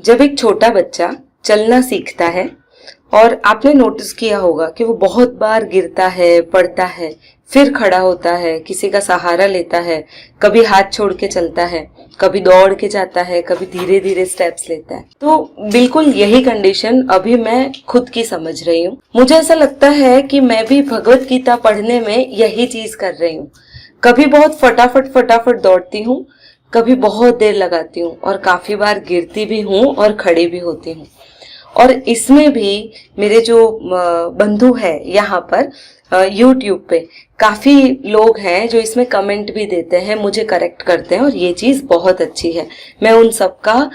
जब एक छोटा बच्चा चलना सीखता है और आपने नोटिस किया होगा कि वो बहुत बार गिरता है, पड़ता है, फिर खड़ा होता है, किसी का सहारा लेता है, कभी हाथ छोड़ के चलता है, कभी दौड़ के जाता है, कभी धीरे धीरे स्टेप्स लेता है। तो बिल्कुल यही कंडीशन अभी मैं खुद की समझ रही हूँ। मुझे ऐसा लगता है कि मैं भी भगवत गीता पढ़ने में यही चीज कर रही हूँ। कभी बहुत फटाफट दौड़ती हूँ, कभी बहुत देर लगाती हूँ और काफी बार गिरती भी हूँ और खड़ी भी होती हूँ। और इसमें भी मेरे जो बंधु है यहाँ पर YouTube पे काफी लोग हैं जो इसमें कमेंट भी देते हैं, मुझे करेक्ट करते हैं और ये चीज बहुत अच्छी है। मैं उन सबका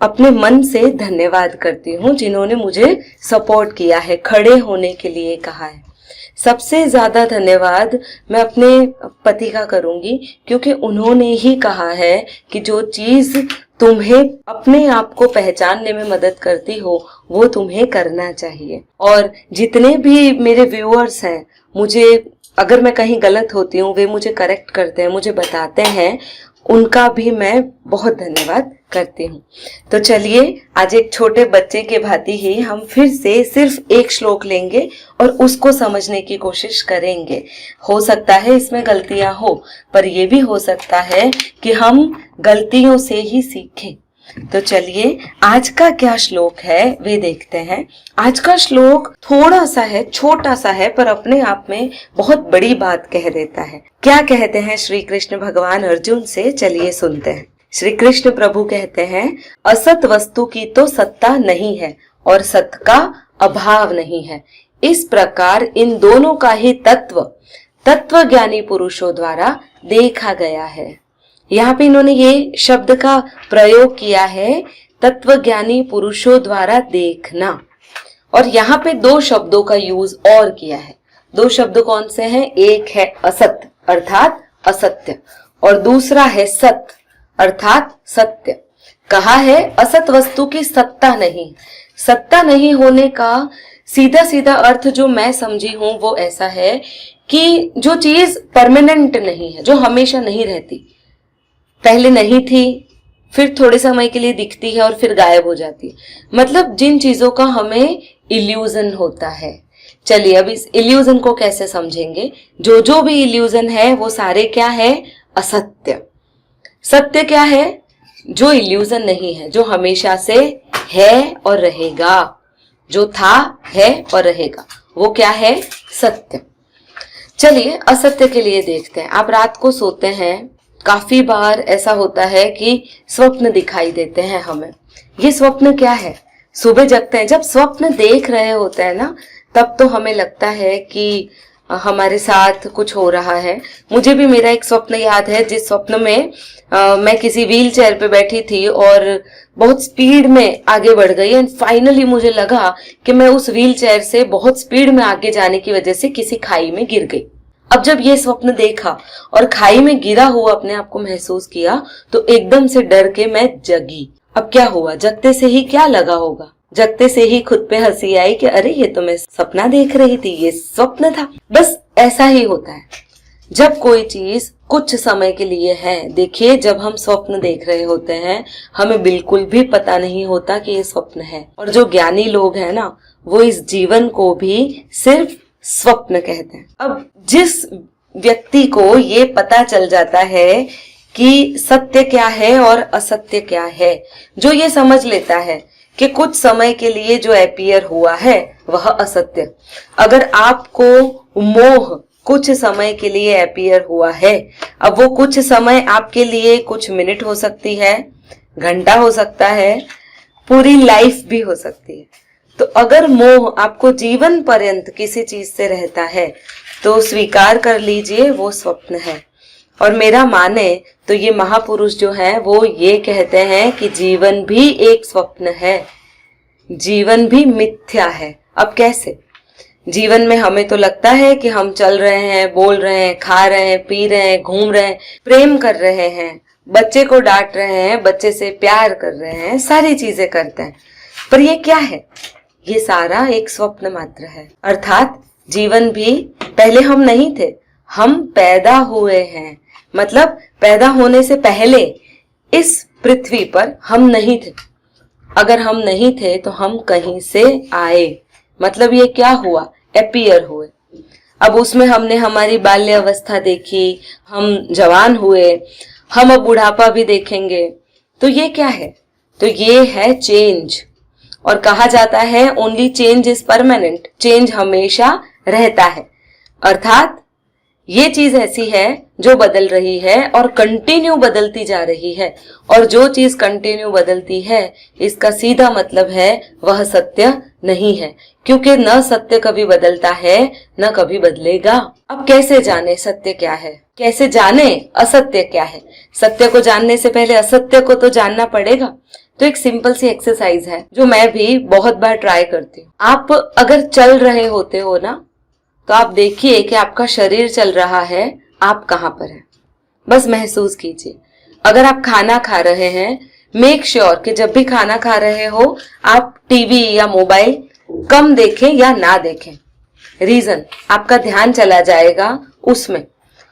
अपने मन से धन्यवाद करती हूँ जिन्होंने मुझे सपोर्ट किया है, खड़े होने के लिए कहा है। सबसे ज्यादा धन्यवाद मैं अपने पति का करूंगी, क्योंकि उन्होंने ही कहा है कि जो चीज तुम्हें अपने आप को पहचानने में मदद करती हो वो तुम्हें करना चाहिए। और जितने भी मेरे व्यूअर्स हैं, मुझे अगर मैं कहीं गलत होती हूँ वे मुझे करेक्ट करते हैं, मुझे बताते हैं, उनका भी मैं बहुत धन्यवाद करती हूँ। तो चलिए आज एक छोटे बच्चे के भांति ही हम फिर से सिर्फ एक श्लोक लेंगे और उसको समझने की कोशिश करेंगे। हो सकता है इसमें गलतियां हो, पर यह भी हो सकता है कि हम गलतियों से ही सीखें। तो चलिए आज का क्या श्लोक है वे देखते हैं। आज का श्लोक थोड़ा सा है, छोटा सा है, पर अपने आप में बहुत बड़ी बात कह देता है। क्या कहते हैं श्री कृष्ण भगवान अर्जुन से, चलिए सुनते हैं। श्री कृष्ण प्रभु कहते हैं, असत वस्तु की तो सत्ता नहीं है और सत का अभाव नहीं है। इस प्रकार इन दोनों का ही तत्व ज्ञानी पुरुषों द्वारा देखा गया है। यहाँ पे इन्होंने ये शब्द का प्रयोग किया है, तत्वज्ञानी पुरुषों द्वारा देखना। और यहाँ पे दो शब्दों का यूज और किया है। दो शब्द कौन से हैं? एक है असत अर्थात असत्य और दूसरा है सत अर्थात सत्य। कहा है असत वस्तु की सत्ता नहीं। सत्ता नहीं होने का सीधा सीधा अर्थ जो मैं समझी हूं वो ऐसा है कि जो चीज परमानेंट नहीं है, जो हमेशा नहीं रहती, पहले नहीं थी, फिर थोड़े समय के लिए दिखती है और फिर गायब हो जाती है। मतलब जिन चीजों का हमें इल्यूजन होता है। चलिए अब इस इल्यूजन को कैसे समझेंगे। जो भी इल्यूजन है वो सारे क्या है? असत्य। सत्य क्या है? जो इल्यूजन नहीं है, जो हमेशा से है और रहेगा, जो था है और रहेगा, वो क्या है? सत्य। चलिए असत्य के लिए देखते हैं। आप रात को सोते हैं, काफी बार ऐसा होता है कि स्वप्न दिखाई देते हैं हमें। ये स्वप्न क्या है? सुबह जगते हैं, जब स्वप्न देख रहे होते हैं ना, तब तो हमें लगता है कि हमारे साथ कुछ हो रहा है। मुझे भी मेरा एक स्वप्न याद है, जिस स्वप्न में मैं किसी व्हील चेयर पे बैठी थी और बहुत स्पीड में आगे बढ़ गई एंड फाइनली मुझे लगा कि मैं उस व्हील चेयर से बहुत स्पीड में आगे जाने की वजह से किसी खाई में गिर गई। अब जब ये स्वप्न देखा और खाई में गिरा हुआ अपने आप को महसूस किया तो एकदम से डर के मैं जगी। अब क्या हुआ? जगते से ही क्या लगा होगा? जगते से ही खुद पे हंसी आई कि अरे ये तो मैं सपना देख रही थी, ये स्वप्न था। बस ऐसा ही होता है जब कोई चीज कुछ समय के लिए है। देखिए जब हम स्वप्न देख रहे होते हैं हमें बिल्कुल भी पता नहीं होता कि ये स्वप्न है। और जो ज्ञानी लोग हैं ना, वो इस जीवन को भी सिर्फ स्वप्न कहते हैं। अब जिस व्यक्ति को ये पता चल जाता है कि सत्य क्या है और असत्य क्या है, जो ये समझ लेता है कि कुछ समय के लिए जो अपीयर हुआ है वह असत्य। अगर आपको मोह कुछ समय के लिए अपीयर हुआ है, अब वो कुछ समय आपके लिए कुछ मिनट हो सकती है, घंटा हो सकता है, पूरी लाइफ भी हो सकती है। तो अगर मोह आपको जीवन पर्यंत किसी चीज से रहता है तो स्वीकार कर लीजिए वो स्वप्न है। और मेरा माने तो ये महापुरुष जो हैं वो ये कहते हैं कि जीवन भी एक स्वप्न है, जीवन भी मिथ्या है। अब कैसे? जीवन में हमें तो लगता है कि हम चल रहे हैं, बोल रहे हैं, खा रहे हैं, पी रहे हैं, घूम रहे हैं, प्रेम कर रहे हैं, बच्चे को डांट रहे हैं, बच्चे से प्यार कर रहे हैं, सारी चीजें करते हैं। पर ये क्या है? ये सारा एक स्वप्न मात्र है। अर्थात जीवन भी पहले हम नहीं थे, हम पैदा हुए हैं। मतलब पैदा होने से पहले इस पृथ्वी पर हम नहीं थे। अगर हम नहीं थे तो हम कहीं से आए, मतलब ये क्या हुआ, अपीयर हुए। अब उसमें हमने हमारी बाल्य अवस्था देखी, हम जवान हुए, हम अब बुढ़ापा भी देखेंगे। तो ये क्या है, तो ये है चेंज। और कहा जाता है only change is permanent, change हमेशा रहता है। अर्थात ये चीज ऐसी है जो बदल रही है और कंटिन्यू बदलती जा रही है। और जो चीज कंटिन्यू बदलती है, इसका सीधा मतलब है वह सत्य नहीं है, क्योंकि न सत्य कभी बदलता है न कभी बदलेगा। अब कैसे जाने सत्य क्या है, कैसे जाने असत्य क्या है। सत्य को जानने से पहले असत्य को तो जानना पड़ेगा। तो एक सिंपल सी एक्सरसाइज है जो मैं भी बहुत बार ट्राई करती हूँ। आप अगर चल रहे होते हो ना, तो आप देखिए कि आपका शरीर चल रहा है, आप कहाँ पर हैं, बस महसूस कीजिए। अगर आप खाना खा रहे हैं, मेक श्योर कि जब भी खाना खा रहे हो आप टीवी या मोबाइल कम देखें या ना देखें। रीजन, आपका ध्यान चला जाएगा उसमें।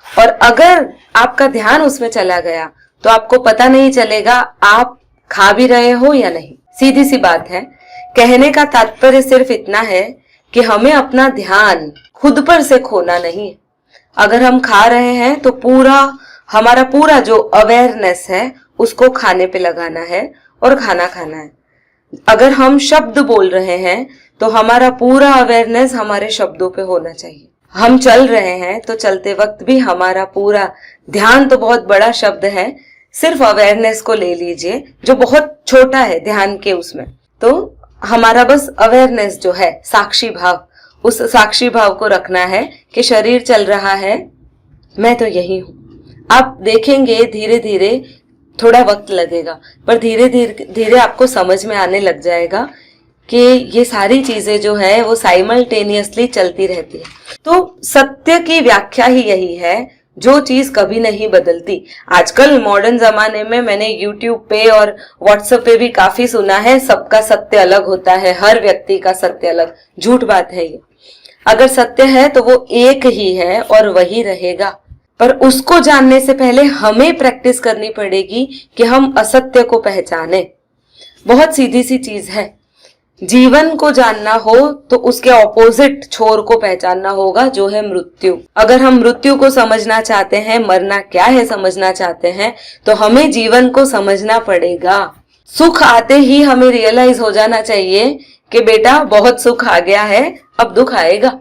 और अगर आपका ध्यान उसमें चला गया तो आपको पता नहीं चलेगा आप खा भी रहे हो या नहीं। सीधी सी बात है। कहने का तात्पर्य सिर्फ इतना है कि हमें अपना ध्यान खुद पर से खोना नहीं है। अगर हम खा रहे हैं तो हमारा पूरा जो अवेयरनेस है उसको खाने पे लगाना है और खाना खाना है। अगर हम शब्द बोल रहे हैं तो हमारा पूरा अवेयरनेस हमारे शब्दों पे होना चाहिए। हम चल रहे हैं तो चलते वक्त भी हमारा पूरा ध्यान, तो बहुत बड़ा शब्द है, सिर्फ अवेयरनेस को ले लीजिए जो बहुत छोटा है ध्यान के उसमें। तो हमारा बस अवेयरनेस जो है, साक्षी भाव, उस साक्षी भाव को रखना है कि शरीर चल रहा है, मैं तो यही हूं। आप देखेंगे धीरे धीरे, थोड़ा वक्त लगेगा पर धीरे धीरे आपको समझ में आने लग जाएगा कि ये सारी चीजें जो है वो साइमल्टेनियसली चलती रहती है। तो सत्य की व्याख्या ही यही है, जो चीज कभी नहीं बदलती। आजकल मॉडर्न जमाने में मैंने यूट्यूब पे और व्हाट्सएप पे भी काफी सुना है, सबका सत्य अलग होता है, हर व्यक्ति का सत्य अलग। झूठ बात है ये। अगर सत्य है तो वो एक ही है और वही रहेगा। पर उसको जानने से पहले हमें प्रैक्टिस करनी पड़ेगी कि हम असत्य को पहचाने। बहुत सीधी सी चीज है। जीवन को जानना हो तो उसके ऑपोजिट छोर को पहचानना होगा, जो है मृत्यु। अगर हम मृत्यु को समझना चाहते हैं, मरना क्या है समझना चाहते हैं, तो हमें जीवन को समझना पड़ेगा। सुख आते ही हमें रियलाइज हो जाना चाहिए कि बेटा बहुत सुख आ गया है, अब दुख आएगा।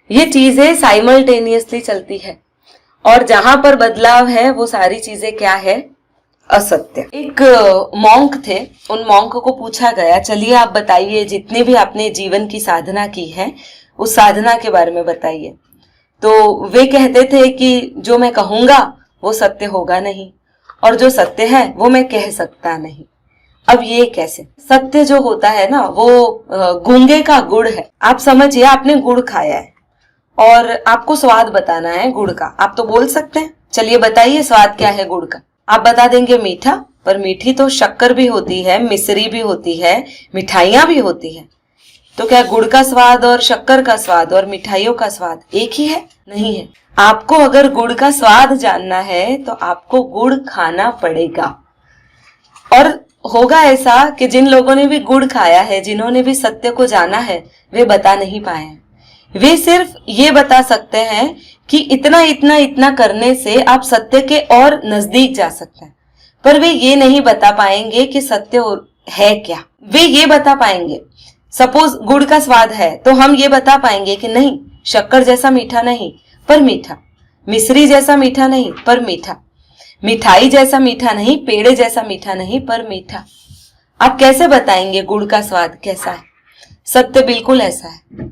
ये चीजें साइमल्टेनियसली चलती है। और जहां पर बदलाव है वो सारी चीजें क्या है, असत्य। एक मॉन्क थे, उन मॉन्क को पूछा गया, चलिए आप बताइए जितने भी आपने जीवन की साधना की है उस साधना के बारे में बताइए। तो वे कहते थे कि जो मैं कहूंगा वो सत्य होगा नहीं, और जो सत्य है वो मैं कह सकता नहीं। अब ये कैसे? सत्य जो होता है ना वो गूंगे का गुड़ है। आप समझिए, आपने गुड़ खाया है और आपको स्वाद बताना है गुड़ का। आप तो बोल सकते हैं, चलिए बताइए स्वाद क्या है गुड़ का। आप बता देंगे मीठा, पर मीठी तो शक्कर भी होती है, मिश्री भी होती है, मिठाइयां भी होती है। तो क्या गुड़ का स्वाद और शक्कर का स्वाद और मिठाइयों का स्वाद एक ही है? नहीं है। आपको अगर गुड़ का स्वाद जानना है तो आपको गुड़ खाना पड़ेगा। और होगा ऐसा कि जिन लोगों ने भी गुड़ खाया है, जिन्होंने भी सत्य को जाना है, वे बता नहीं पाए हैं। वे सिर्फ ये बता सकते हैं कि इतना इतना इतना करने से आप सत्य के और नजदीक जा सकते हैं, पर वे ये नहीं बता पाएंगे कि सत्य है क्या। वे ये बता पाएंगे, सपोज गुड़ का स्वाद है तो हम ये बता पाएंगे कि नहीं, शक्कर जैसा मीठा नहीं पर मीठा, मिश्री जैसा मीठा नहीं पर मीठा, मिठाई जैसा मीठा नहीं, पेड़े जैसा मीठा नहीं पर मीठा। आप कैसे बताएंगे गुड़ का स्वाद कैसा है? सत्य बिल्कुल ऐसा है।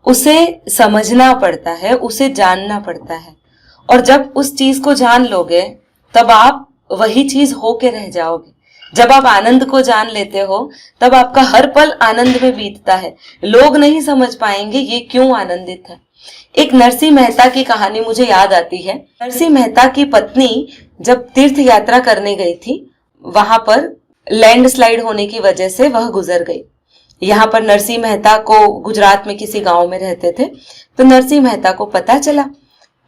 उसे समझना पड़ता है, उसे जानना पड़ता है। और जब उस चीज को जान लोगे तब आप वही चीज होके रह जाओगे। जब आप आनंद को जान लेते हो तब आपका हर पल आनंद में बीतता है। लोग नहीं समझ पाएंगे ये क्यों आनंदित है। एक नरसिंह मेहता की कहानी मुझे याद आती है। नरसिंह मेहता की पत्नी जब तीर्थ यात्रा करने गई थी, वहां पर लैंडस्लाइड होने की वजह से वह गुजर गई। यहाँ पर नरसिंह मेहता को, गुजरात में किसी गांव में रहते थे, तो नरसिंह मेहता को पता चला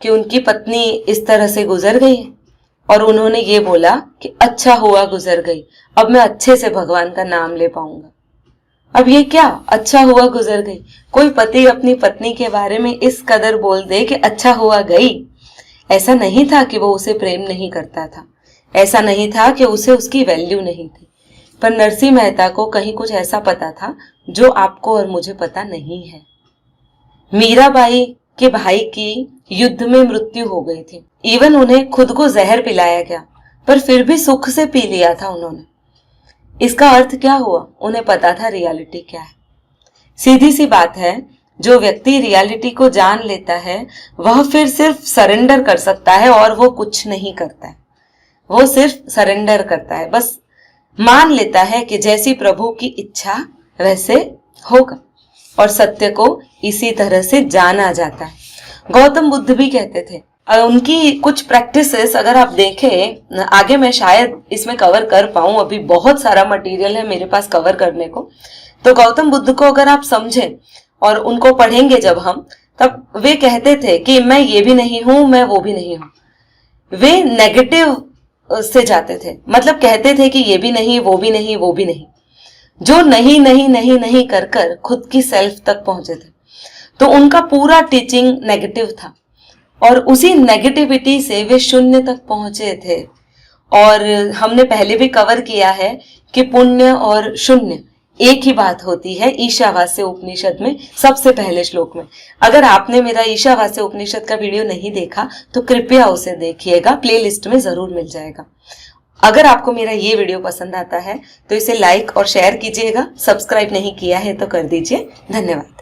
कि उनकी पत्नी इस तरह से गुजर गई है। और उन्होंने ये बोला कि अच्छा हुआ गुजर गई, अब मैं अच्छे से भगवान का नाम ले पाऊंगा। अब ये क्या अच्छा हुआ गुजर गई? कोई पति अपनी पत्नी के बारे में इस कदर बोल दे कि अच्छा हुआ गई। ऐसा नहीं था कि वो उसे प्रेम नहीं करता था, ऐसा नहीं था कि उसे उसकी वैल्यू नहीं थी, पर नरसिंह मेहता को कहीं कुछ ऐसा पता था जो आपको और मुझे पता नहीं है। मीराबाई के भाई की युद्ध में मृत्यु हो गई थी, इवन उन्हें खुद को जहर पिलाया गया, पर फिर भी सुख से पी लिया था उन्होंने। इसका अर्थ क्या हुआ? उन्हें पता था रियलिटी क्या है। सीधी सी बात है, जो व्यक्ति रियलिटी को जान लेता है वह फिर सिर्फ सरेंडर कर सकता है और वो कुछ नहीं करता है। वो सिर्फ सरेंडर करता है, बस मान लेता है कि जैसी प्रभु की इच्छा वैसे होगा, और सत्य को इसी तरह से जाना जाता है। गौतम बुद्ध भी कहते थे, उनकी कुछ प्रैक्टिसेस अगर आप देखें, आगे मैं शायद इसमें कवर कर पाऊं, अभी बहुत सारा मटेरियल है मेरे पास कवर करने को। तो गौतम बुद्ध को अगर आप समझें और उनको पढ़ेंगे जब हम, तब वे कहते थे कि मैं ये भी नहीं हूं, मैं वो भी नहीं हूं। वे नेगेटिव से जाते थे, मतलब कहते थे कि ये भी नहीं, वो भी नहीं, वो भी नहीं, जो नहीं नहीं नहीं नहीं कर कर खुद की सेल्फ तक पहुंचे थे। तो उनका पूरा टीचिंग नेगेटिव था, और उसी नेगेटिविटी से वे शून्य तक पहुंचे थे। और हमने पहले भी कवर किया है कि पुण्य और शून्य एक ही बात होती है ईशावास्य उपनिषद में, सबसे पहले श्लोक में। अगर आपने मेरा ईशावास्य उपनिषद का वीडियो नहीं देखा तो कृपया उसे देखिएगा, प्लेलिस्ट में जरूर मिल जाएगा। अगर आपको मेरा ये वीडियो पसंद आता है तो इसे लाइक और शेयर कीजिएगा, सब्सक्राइब नहीं किया है तो कर दीजिए। धन्यवाद।